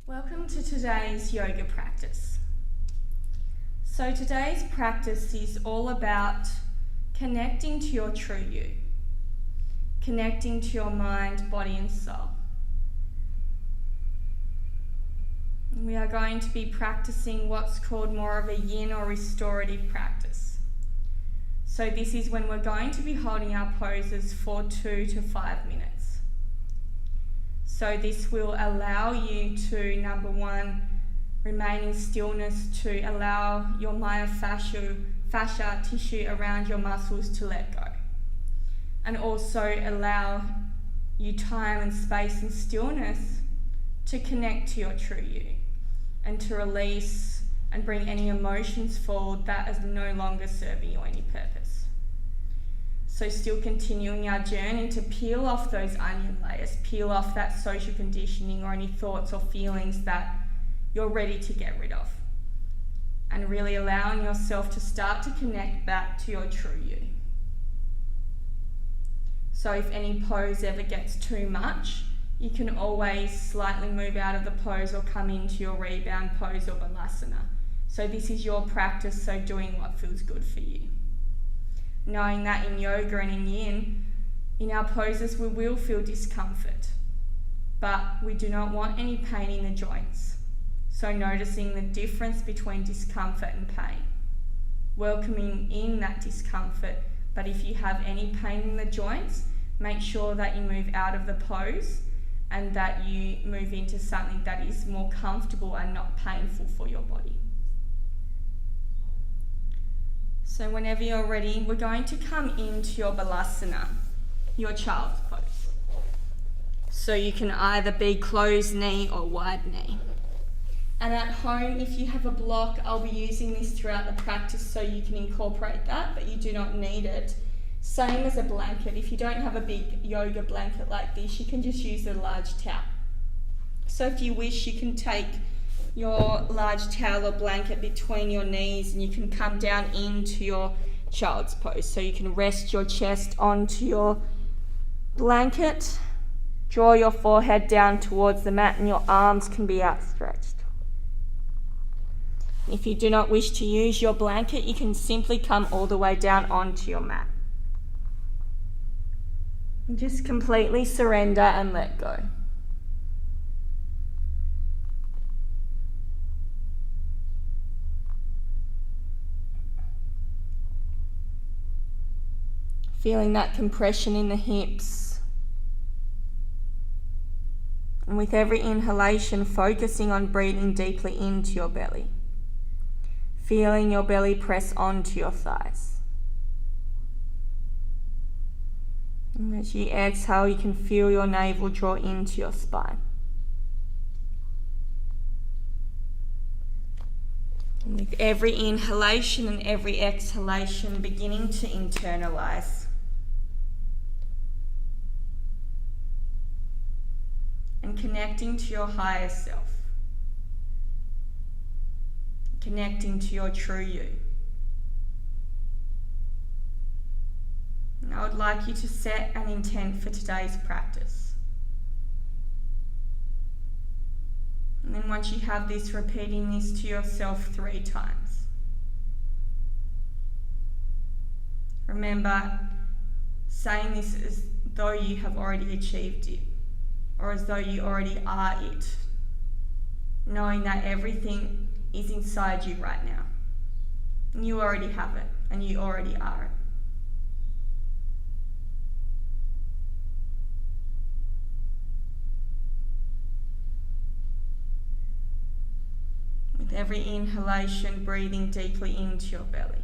Welcome to today's yoga practice. So today's practice is all about connecting to your true you, connecting to your mind, body and soul. We are going to be practicing what's called more of a yin or restorative practice. So this is when we're going to be holding our poses for 2 to 5 minutes. So this will allow you to, number one, remain in stillness, to allow your myofascia tissue around your muscles to let go. And also allow you time and space and stillness to connect to your true you and to release and bring any emotions forward that is no longer serving you any purpose. So still continuing our journey to peel off those onion layers, peel off that social conditioning or any thoughts or feelings that you're ready to get rid of. And really allowing yourself to start to connect back to your true you. So if any pose ever gets too much, you can always slightly move out of the pose or come into your rebound pose or balasana. So this is your practice, so doing what feels good for you. Knowing that in yoga and in yin, in our poses we will feel discomfort, but we do not want any pain in the joints. So noticing the difference between discomfort and pain. Welcoming in that discomfort, but if you have any pain in the joints, make sure that you move out of the pose and that you move into something that is more comfortable and not painful for your body. So whenever you're ready, we're going to come into your balasana, your child's pose. So you can either be closed knee or wide knee. And at home, if you have a block, I'll be using this throughout the practice so you can incorporate that, but you do not need it. Same as a blanket. If you don't have a big yoga blanket like this, you can just use a large towel. So if you wish, you can take your large towel or blanket between your knees and you can come down into your child's pose. So you can rest your chest onto your blanket, draw your forehead down towards the mat and your arms can be outstretched. If you do not wish to use your blanket, you can simply come all the way down onto your mat. Just completely surrender and let go. Feeling that compression in the hips. And with every inhalation, focusing on breathing deeply into your belly. Feeling your belly press onto your thighs. And as you exhale, you can feel your navel draw into your spine. And with every inhalation and every exhalation, beginning to internalize. And connecting to your higher self. Connecting to your true you. And I would like you to set an intent for today's practice. And then once you have this, repeating this to yourself 3 times. Remember, saying this as though you have already achieved it, or as though you already are it. Knowing that everything is inside you right now. And you already have it, and you already are it. With every inhalation, breathing deeply into your belly.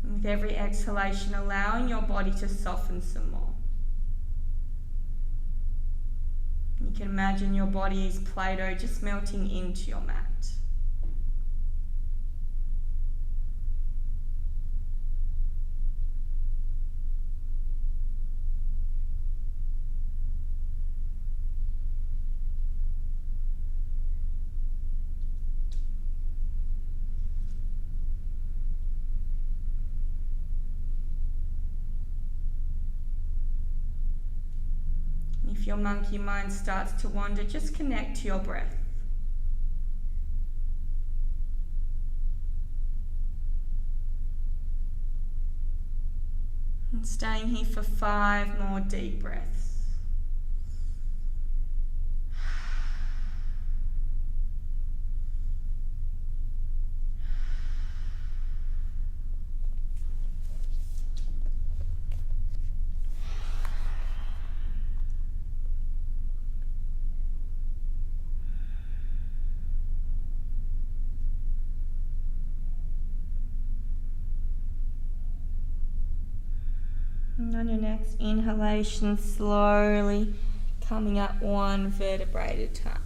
And with every exhalation, allowing your body to soften some more. You can imagine your body is Play-Doh just melting into your mat. If your monkey mind starts to wander, just connect to your breath. And staying here for 5 more deep breaths. And on your next inhalation, slowly coming up 1 vertebrae at a time.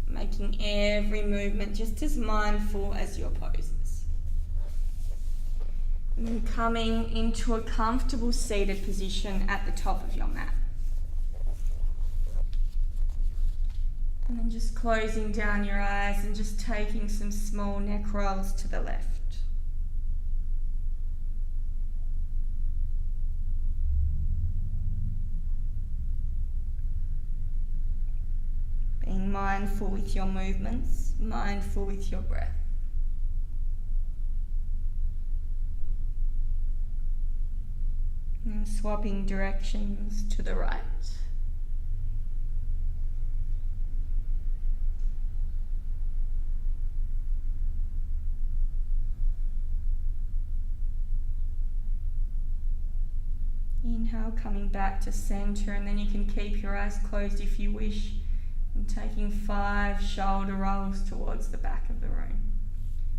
Making every movement just as mindful as your poses. And then coming into a comfortable seated position at the top of your mat. And then just closing down your eyes and just taking some small neck rolls to the left. Being mindful with your movements, mindful with your breath. And swapping directions to the right. Inhale, coming back to center, and then you can keep your eyes closed if you wish. And taking 5 shoulder rolls towards the back of the room.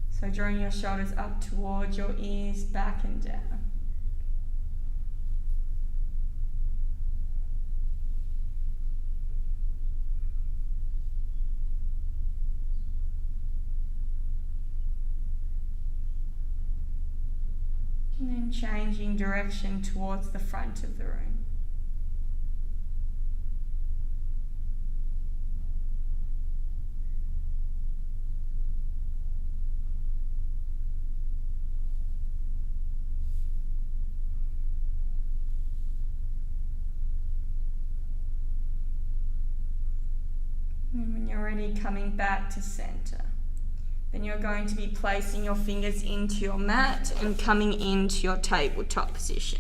So drawing your shoulders up towards your ears, back and down. And then changing direction towards the front of the room. And when you're ready, coming back to center. Then you're going to be placing your fingers into your mat and coming into your tabletop position.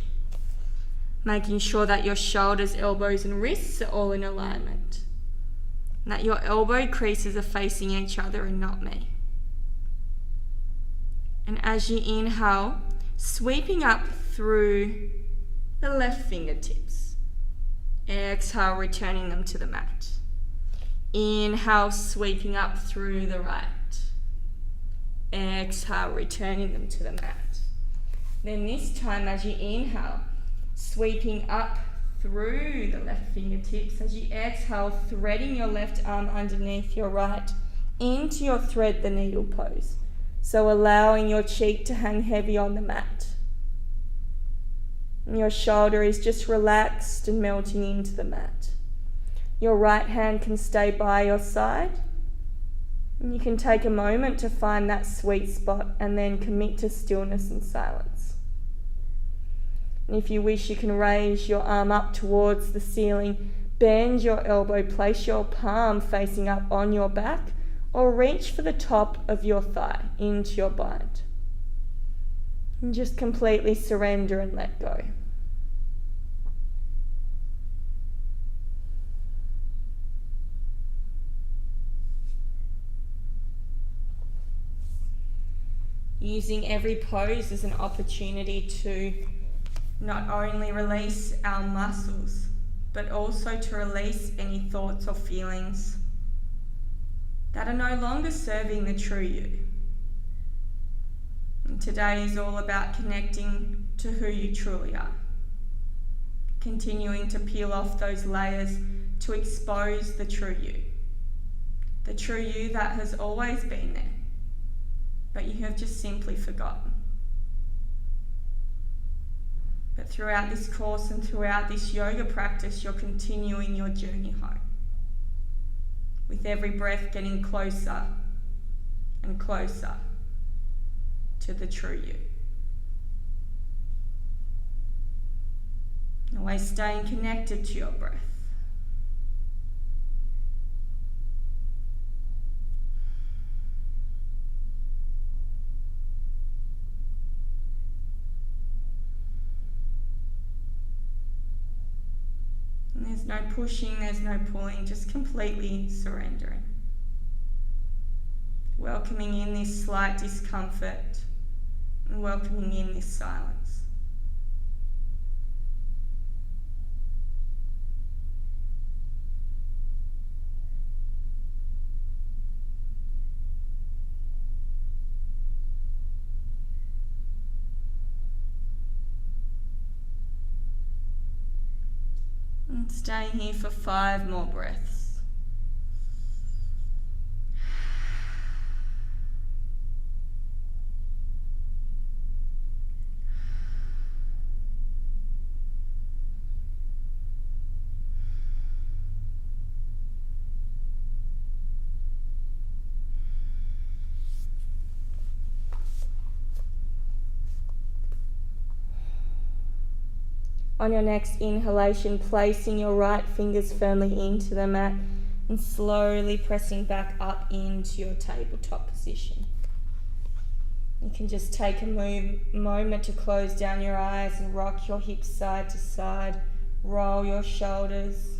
Making sure that your shoulders, elbows and wrists are all in alignment. And that your elbow creases are facing each other and not me. And as you inhale, sweeping up through the left fingertips. Exhale, returning them to the mat. Inhale, sweeping up through the right. Exhale, returning them to the mat. Then this time as you inhale, sweeping up through the left fingertips. As you exhale, threading your left arm underneath your right into your thread the needle pose. So allowing your cheek to hang heavy on the mat. And your shoulder is just relaxed and melting into the mat. Your right hand can stay by your side. And you can take a moment to find that sweet spot and then commit to stillness and silence. And if you wish, you can raise your arm up towards the ceiling, bend your elbow, place your palm facing up on your back, or reach for the top of your thigh into your bind. And just completely surrender and let go. Using every pose as an opportunity to not only release our muscles, but also to release any thoughts or feelings that are no longer serving the true you. And today is all about connecting to who you truly are. Continuing to peel off those layers to expose the true you. The true you that has always been there, but you have just simply forgotten. But throughout this course and throughout this yoga practice, you're continuing your journey home. With every breath getting closer and closer to the true you. Always staying connected to your breath. There's no pushing, there's no pulling, just completely surrendering. Welcoming in this slight discomfort and welcoming in this silence. And stay here for 5 more breaths. On your next inhalation, placing your right fingers firmly into the mat and slowly pressing back up into your tabletop position. You can just take a moment to close down your eyes and rock your hips side to side, roll your shoulders,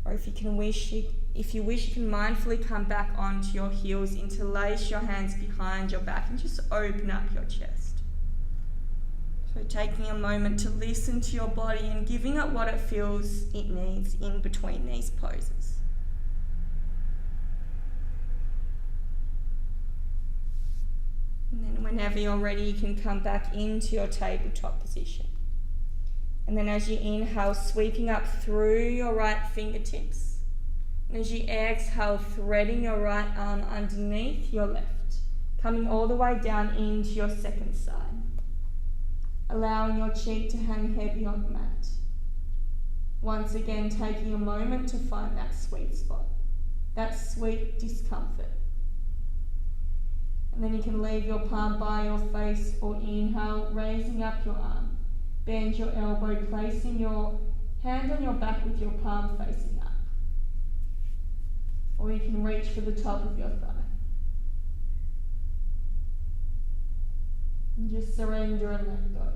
or if you wish, you can mindfully come back onto your heels, interlace your hands behind your back and just open up your chest. So taking a moment to listen to your body and giving it what it feels it needs in between these poses. And then whenever you're ready, you can come back into your tabletop position. And then as you inhale, sweeping up through your right fingertips. And as you exhale, threading your right arm underneath your left, coming all the way down into your second side. Allowing your cheek to hang heavy on the mat. Once again, taking a moment to find that sweet spot, that sweet discomfort. And then you can leave your palm by your face or inhale, raising up your arm. Bend your elbow, placing your hand on your back with your palm facing up. Or you can reach for the top of your thigh. And just surrender and let go.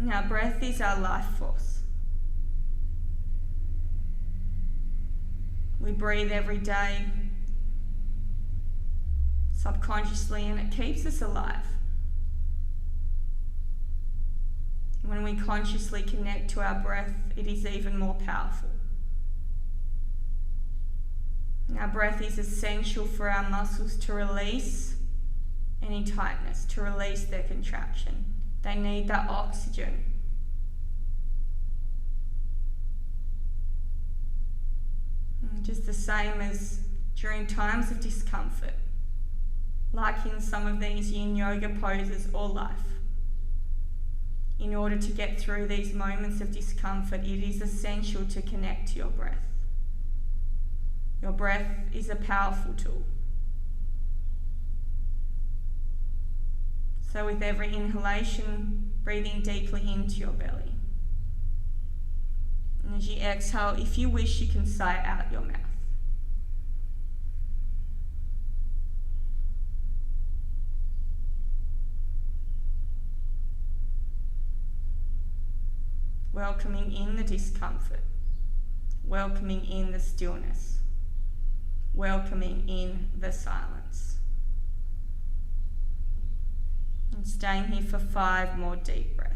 Now, breath is our life force. We breathe every day, subconsciously, and it keeps us alive. When we consciously connect to our breath, it is even more powerful. Our breath is essential for our muscles to release any tightness, to release their contraction. They need that oxygen. And just the same as during times of discomfort, like in some of these yin yoga poses or life. In order to get through these moments of discomfort, it is essential to connect to your breath. Your breath is a powerful tool. So with every inhalation, breathing deeply into your belly. And as you exhale, if you wish, you can sigh out your mouth. Welcoming in the discomfort, welcoming in the stillness, welcoming in the silence. And staying here for 5 more deep breaths.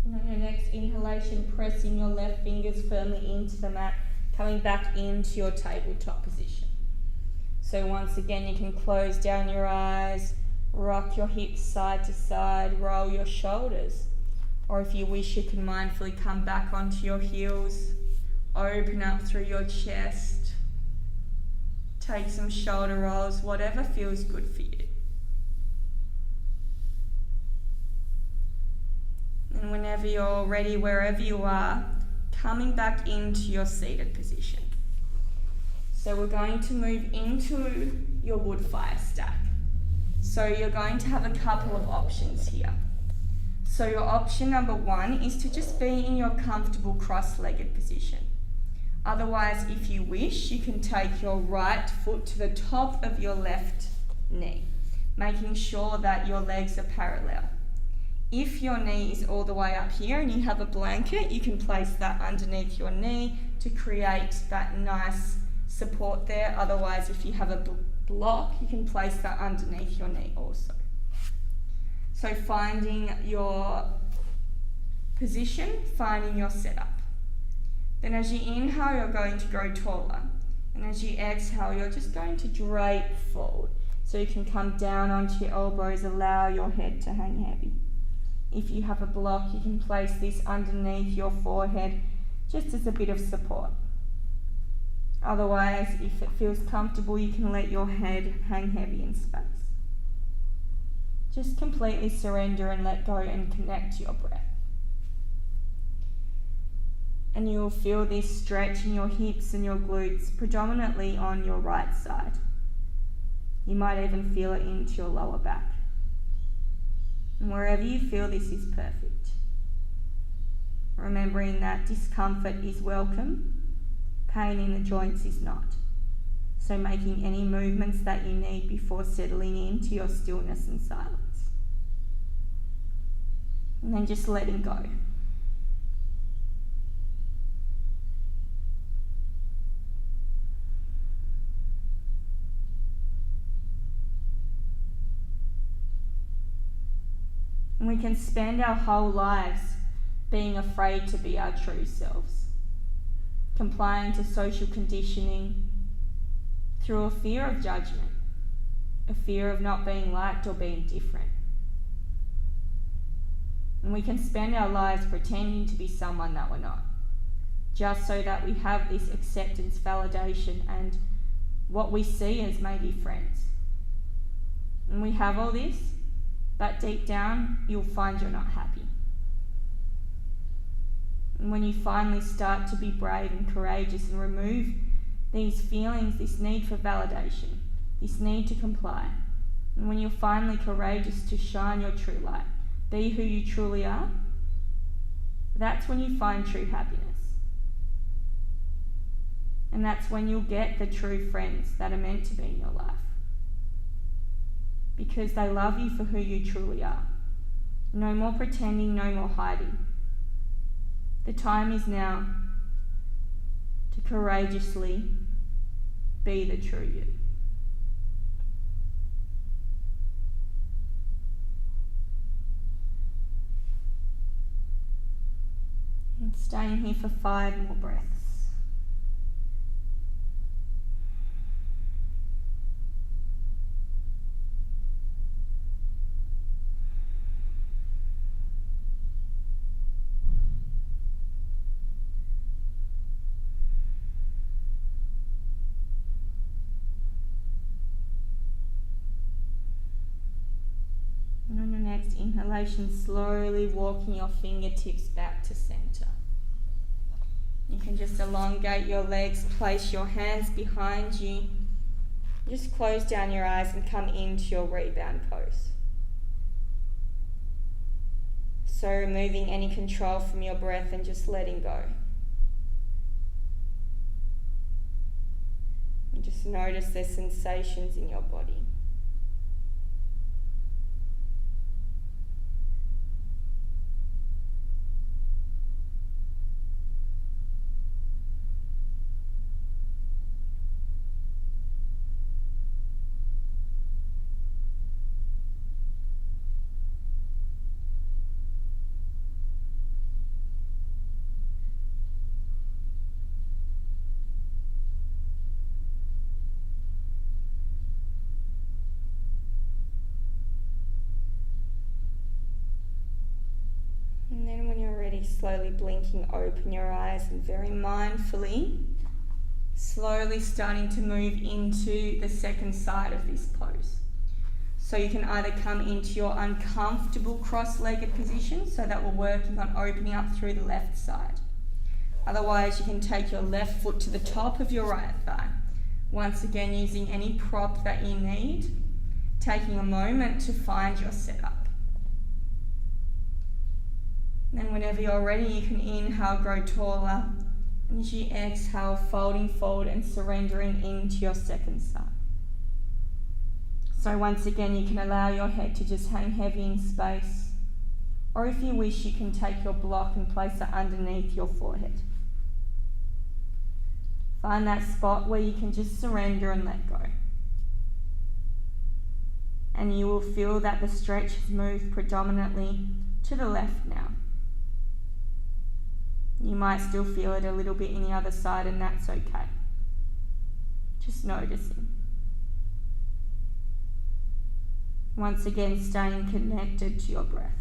And on your next inhalation, pressing your left fingers firmly into the mat, coming back into your tabletop position. So once again, you can close down your eyes, rock your hips side to side, roll your shoulders. Or if you wish, you can mindfully come back onto your heels Open up through your chest. Take some shoulder rolls, whatever feels good for you. And whenever you're ready, wherever you are, coming back into your seated position. So we're going to move into your wood fire stack. So you're going to have a couple of options here. So your option number one is to just be in your comfortable cross-legged position. Otherwise, if you wish, you can take your right foot to the top of your left knee, making sure that your legs are parallel. If your knee is all the way up here and you have a blanket, you can place that underneath your knee to create that nice support there. Otherwise, if you have a block, you can place that underneath your knee also. So finding your position, finding your setup. Then as you inhale, you're going to grow taller. And as you exhale, you're just going to drape forward. So you can come down onto your elbows, allow your head to hang heavy. If you have a block, you can place this underneath your forehead just as a bit of support. Otherwise, if it feels comfortable, you can let your head hang heavy in space. Just completely surrender and let go and connect to your breath. And you'll feel this stretch in your hips and your glutes, predominantly on your right side. You might even feel it into your lower back. And wherever you feel this is perfect. Remembering that discomfort is welcome, pain in the joints is not. So making any movements that you need before settling into your stillness and silence. And then just letting go. And we can spend our whole lives being afraid to be our true selves, complying to social conditioning through a fear of judgment, a fear of not being liked or being different. And we can spend our lives pretending to be someone that we're not, just so that we have this acceptance, validation, and what we see as maybe friends. And we have all this, but deep down, you'll find you're not happy. And when you finally start to be brave and courageous and remove these feelings, this need for validation, this need to comply, and when you're finally courageous to shine your true light, be who you truly are, that's when you find true happiness. And that's when you'll get the true friends that are meant to be in your life. Because they love you for who you truly are. No more pretending, no more hiding. The time is now to courageously be the true you. And staying here for 5 more breaths. Next inhalation, slowly walking your fingertips back to center. You can just elongate your legs, place your hands behind you. Just close down your eyes and come into your rebound pose. So removing any control from your breath and just letting go. And just notice the sensations in your body. gently, slowly blinking open your eyes and very mindfully, slowly starting to move into the second side of this pose. So you can either come into your uncomfortable cross-legged position, so that we're working on opening up through the left side. Otherwise, you can take your left foot to the top of your right thigh. Once again, using any prop that you need, taking a moment to find your setup. Then whenever you're ready, you can inhale, grow taller, and as you exhale, folding forward and surrendering into your second side. So once again, you can allow your head to just hang heavy in space, or if you wish, you can take your block and place it underneath your forehead. Find that spot where you can just surrender and let go. And you will feel that the stretch has moved predominantly to the left now. You might still feel it a little bit in the other side, and that's okay. Just noticing. Once again, staying connected to your breath.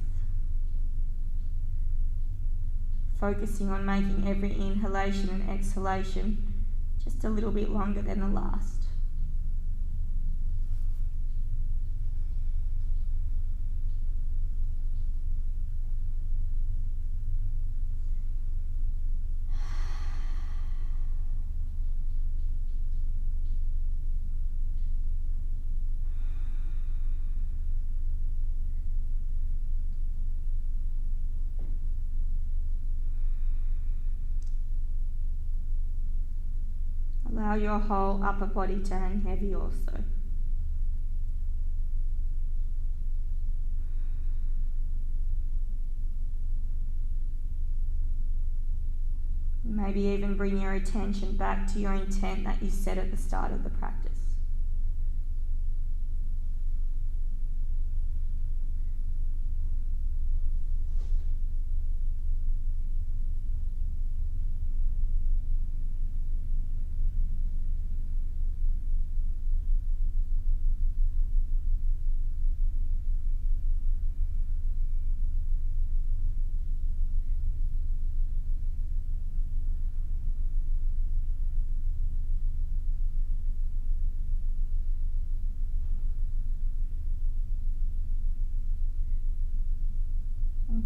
Focusing on making every inhalation and exhalation just a little bit longer than the last. Allow your whole upper body to hang heavy also. Maybe even bring your attention back to your intent that you set at the start of the practice.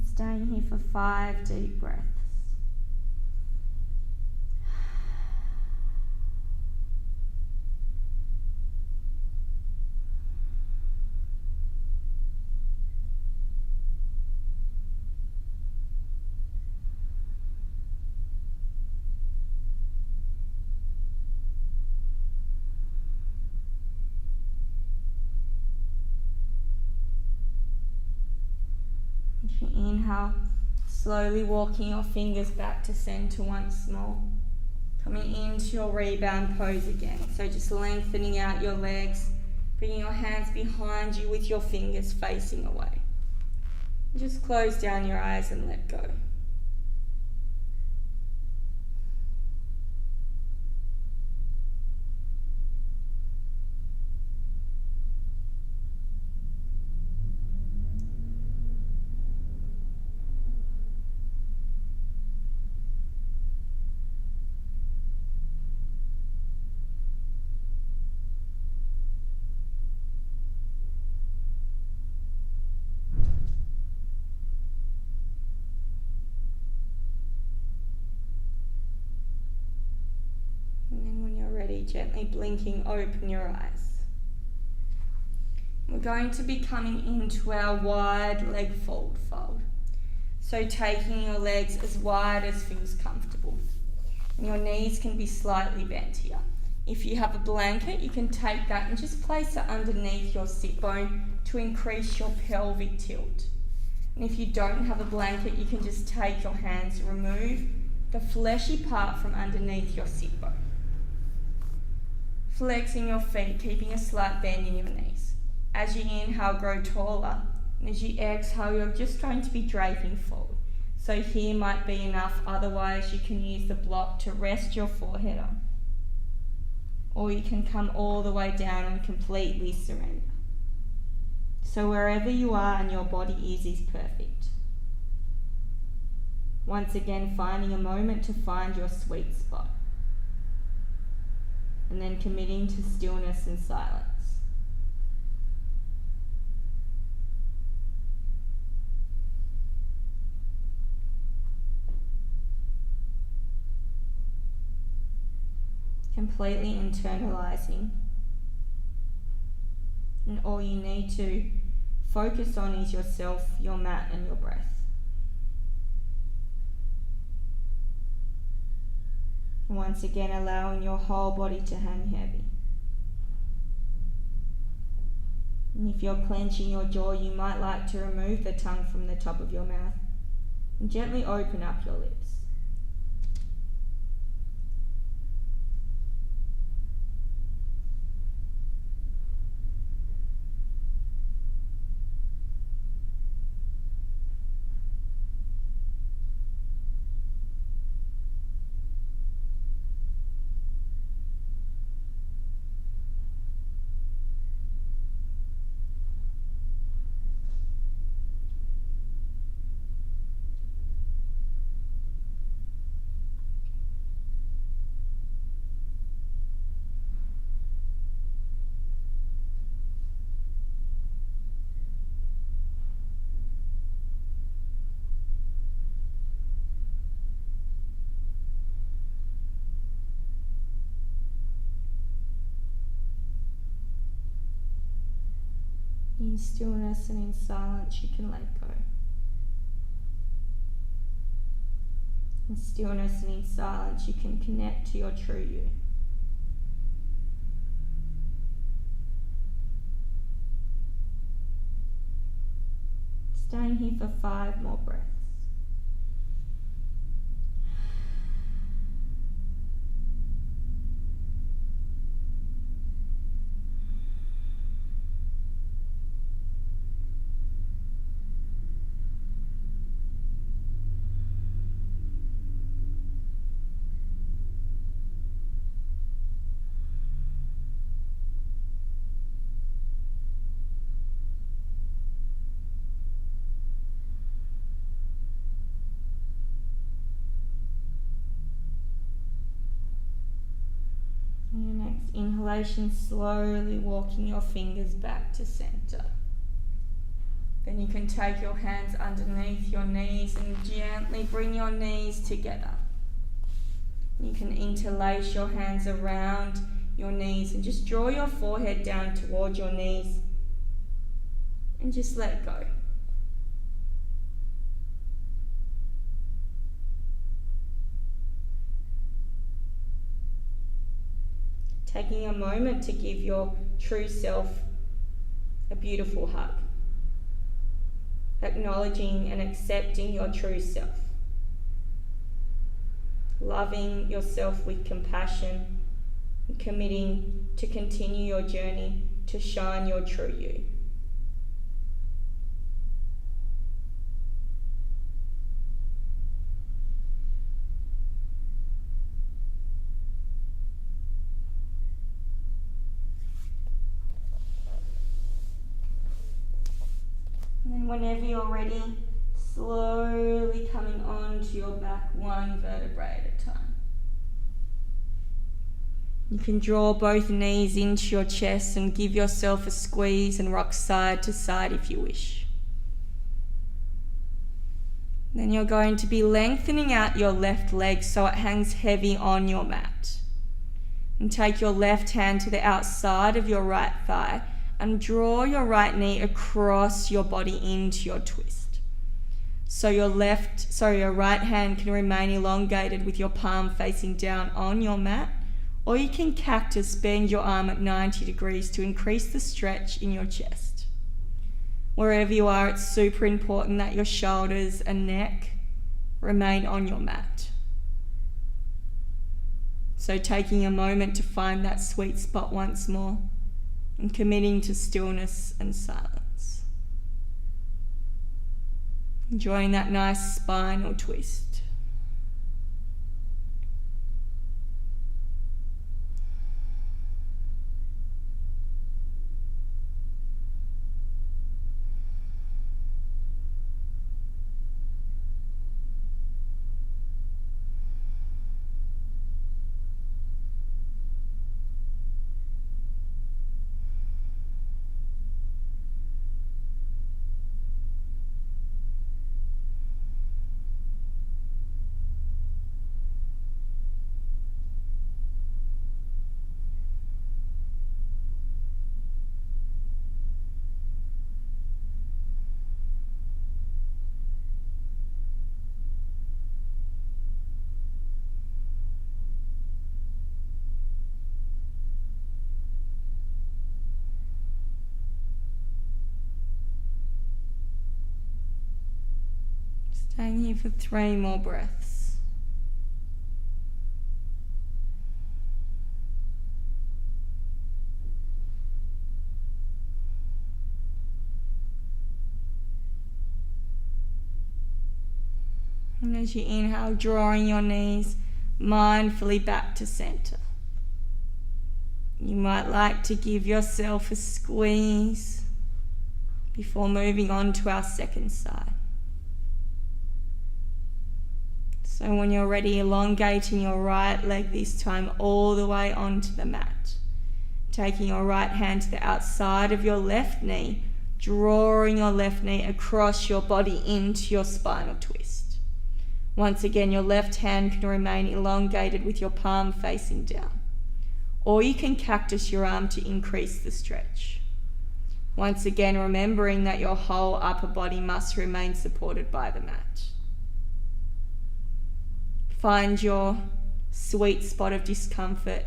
Staying here for 5 deep breaths. Inhale, slowly walking your fingers back to center once more. Coming into your rebound pose again. So just lengthening out your legs, bringing your hands behind you with your fingers facing away. Just close down your eyes and let go. Gently blinking open your eyes. We're going to be coming into our wide leg fold. So taking your legs as wide as feels comfortable. And your knees can be slightly bent here. If you have a blanket, you can take that and just place it underneath your sit bone to increase your pelvic tilt. And if you don't have a blanket, you can just take your hands and remove the fleshy part from underneath your sit bone. Flexing your feet, keeping a slight bend in your knees. As you inhale, grow taller. And as you exhale, you're just going to be draping forward. So here might be enough, otherwise you can use the block to rest your forehead on. Or you can come all the way down and completely surrender. So wherever you are and your body is perfect. Once again, finding a moment to find your sweet spot. And then committing to stillness and silence. Completely internalizing. And all you need to focus on is yourself, your mat, and your breath. Once again, allowing your whole body to hang heavy. And if you're clenching your jaw, you might like to remove the tongue from the top of your mouth and gently open up your lips. In stillness and in silence, you can let go. In stillness and in silence, you can connect to your true you. Staying here for 5 more breaths. Inhalation, slowly walking your fingers back to center. Then you can take your hands underneath your knees and gently bring your knees together. You can interlace your hands around your knees and just draw your forehead down towards your knees and just let go. Taking a moment to give your true self a beautiful hug. Acknowledging and accepting your true self. Loving yourself with compassion and committing to continue your journey to shine your true you. And whenever you're ready, slowly coming onto your back 1 vertebrae at a time. You can draw both knees into your chest and give yourself a squeeze and rock side to side if you wish. Then you're going to be lengthening out your left leg so it hangs heavy on your mat. And take your left hand to the outside of your right thigh and draw your right knee across your body into your twist. So your right hand can remain elongated with your palm facing down on your mat, or you can cactus, bend your arm at 90 degrees to increase the stretch in your chest. Wherever you are, it's super important that your shoulders and neck remain on your mat. So taking a moment to find that sweet spot once more and committing to stillness and silence. Enjoying that nice spinal twist. Staying here for 3 more breaths. And as you inhale, drawing your knees mindfully back to center. You might like to give yourself a squeeze before moving on to our second side. So when you're ready, elongating your right leg this time all the way onto the mat. Taking your right hand to the outside of your left knee, drawing your left knee across your body into your spinal twist. Once again, your left hand can remain elongated with your palm facing down. Or you can cactus your arm to increase the stretch. Once again, remembering that your whole upper body must remain supported by the mat. Find your sweet spot of discomfort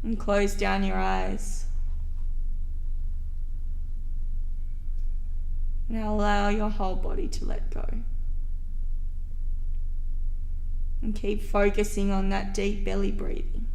and close down your eyes. Now allow your whole body to let go. And keep focusing on that deep belly breathing.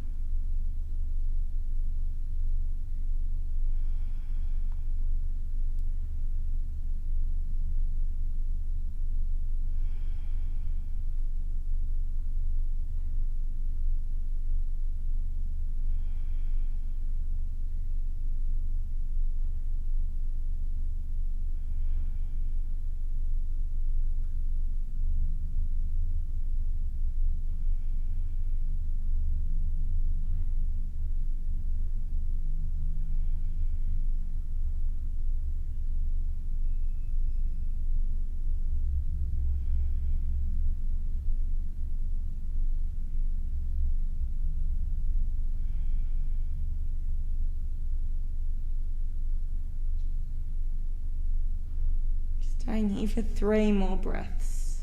Staying here for 3 more breaths.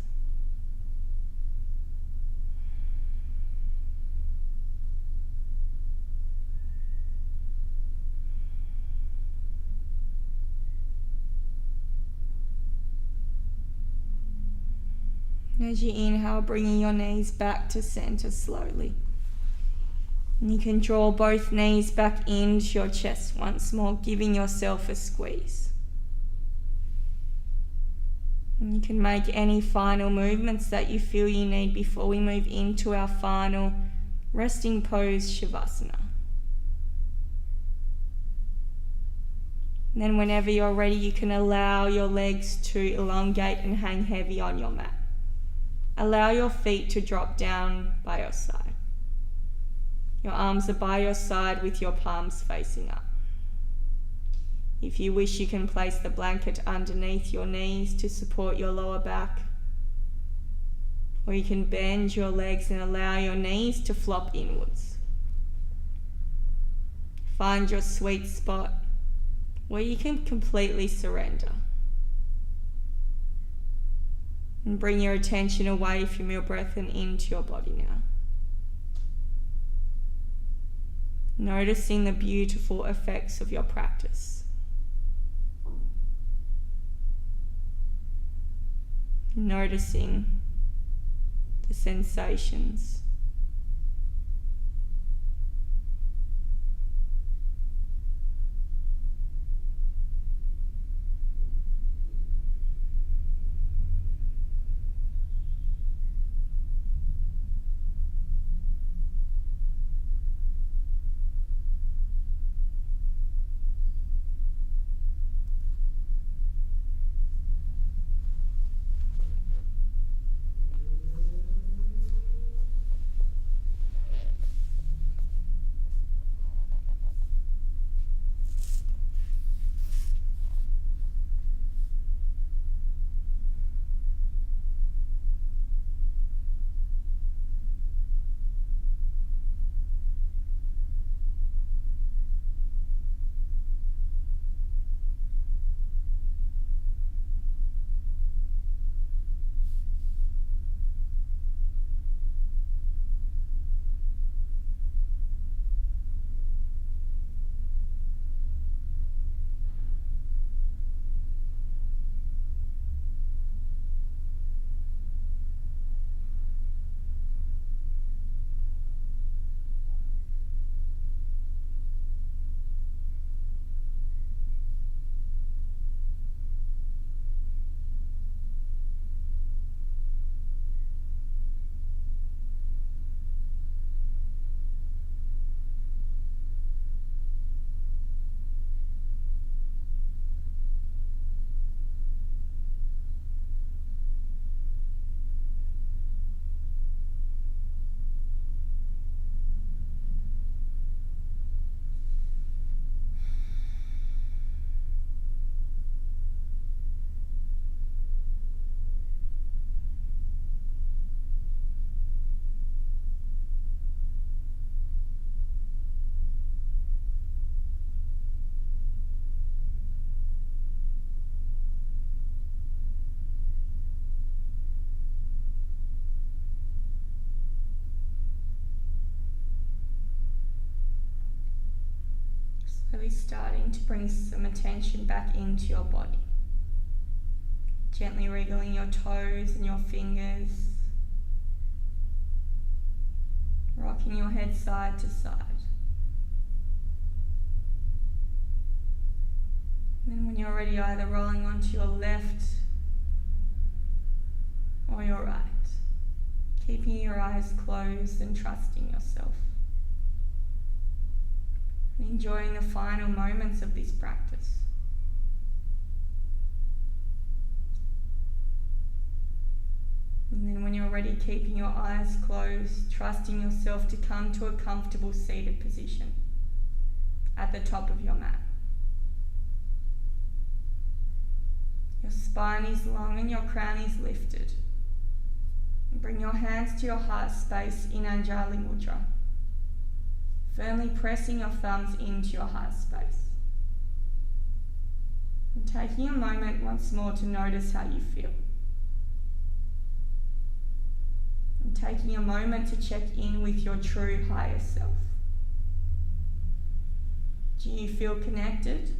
As you inhale, bringing your knees back to center slowly. And you can draw both knees back into your chest once more, giving yourself a squeeze. And you can make any final movements that you feel you need before we move into our final resting pose, Shavasana. And then whenever you're ready, you can allow your legs to elongate and hang heavy on your mat. Allow your feet to drop down by your side. Your arms are by your side with your palms facing up. If you wish, you can place the blanket underneath your knees to support your lower back. Or you can bend your legs and allow your knees to flop inwards. Find your sweet spot where you can completely surrender. And bring your attention away from your breath and into your body now. Noticing the beautiful effects of your practice. Noticing the sensations. starting to bring some attention back into your body. Gently wriggling your toes and your fingers, rocking your head side to side. And then when you're ready, either rolling onto your left or your right, keeping your eyes closed and trusting yourself. And enjoying the final moments of this practice. And then when you're ready, keeping your eyes closed, trusting yourself to come to a comfortable seated position at the top of your mat. Your spine is long and your crown is lifted. And bring your hands to your heart space in Anjali Mudra, firmly pressing your thumbs into your heart space. And taking a moment once more to notice how you feel. And taking a moment to check in with your true higher self. Do you feel connected?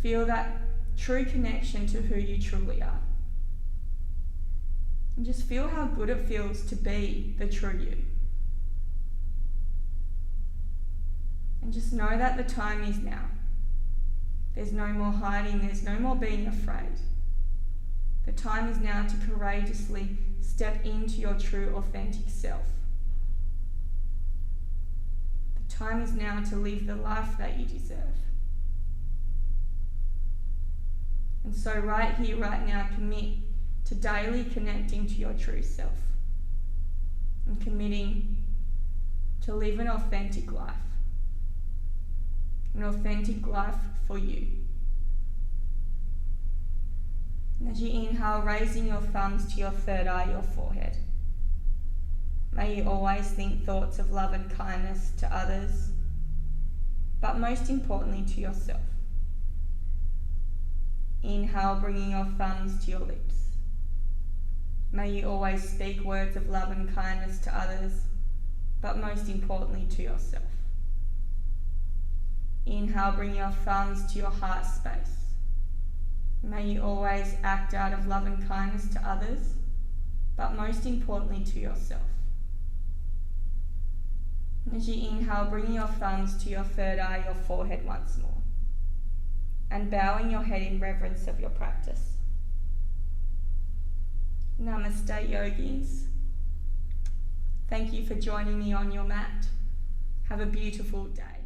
Feel that true connection to who you truly are. And just feel how good it feels to be the true you. And just know that the time is now. There's no more hiding, there's no more being afraid. The time is now to courageously step into your true, authentic self. The time is now to live the life that you deserve. And so right here, right now, commit to daily connecting to your true self and committing to live an authentic life for you. And as you inhale, raising your thumbs to your third eye, your forehead. May you always think thoughts of love and kindness to others, but most importantly to yourself. Inhale, bringing your thumbs to your lips. May you always speak words of love and kindness to others, but most importantly to yourself. Inhale, bring your thumbs to your heart space. May you always act out of love and kindness to others, but most importantly to yourself. And as you inhale, bringing your thumbs to your third eye, your forehead once more, and bowing your head in reverence of your practice. Namaste, yogis. Thank you for joining me on your mat. Have a beautiful day.